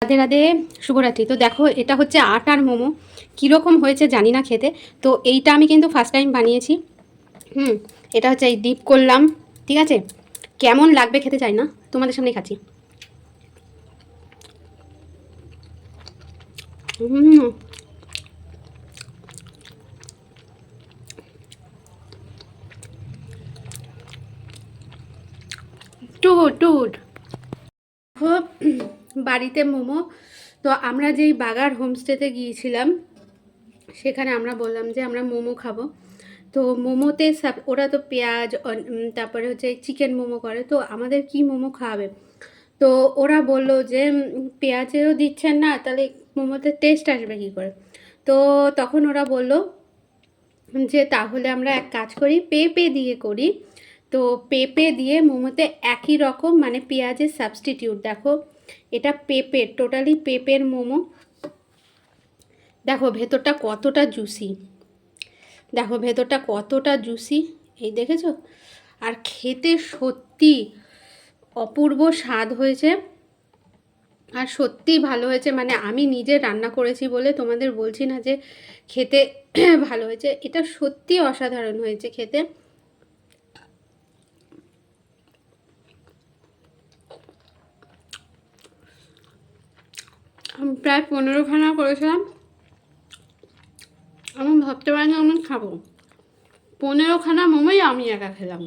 রাধে রাধে, শুভরাত্রি। তো দেখো, এটা হচ্ছে আটার মোমো। কীরকম হয়েছে জানি না খেতে। তো এইটা আমি কিন্তু ফার্স্ট টাইম বানিয়েছি। এটা হচ্ছে এই ডিপ করলাম, ঠিক আছে। কেমন লাগবে খেতে চাই না, তোমাদের সামনেই খাচ্ছি। টুট টুট বাড়িতে মোমো। তো আমরা যেই বাগার হোমস্টেতে গিয়েছিলাম, সেখানে আমরা বললাম যে আমরা মোমো খাবো। তো মোমোতে ওরা তো পেঁয়াজ, তারপরে হচ্ছে চিকেন মোমো করে। তো আমাদের কি মোমো খাওয়াবে? তো ওরা বলল যে পেঁয়াজেরও দিচ্ছেন না, তাহলে মোমোতে টেস্ট আসবে কী করে? তো তখন ওরা বলল যে তাহলে আমরা এক কাজ করি, পেঁপে দিয়ে করি। তো পেঁপে দিয়ে মোমোতে একই রকম, মানে পেঁয়াজের সাবস্টিটিউট। দেখো, এটা পেঁপের, টোটালি পেঁপের মোমো। দেখো ভেতরটা কতটা জুসি, দেখো ভেতরটা কতটা জুসি, এই দেখেছো? আর খেতে সত্যি অপূর্ব স্বাদ হয়েছে, আর সত্যিই ভালো হয়েছে। মানে আমি নিজে রান্না করেছি বলে তোমাদের বলছি না যে খেতে ভালো হয়েছে, এটা সত্যি অসাধারণ হয়েছে খেতে। আমি প্রায় 15খানা করেছিলাম। আমি ভাবতে পারিনি আমি খাবো 15খানা মোমোই আমি একা খেলাম।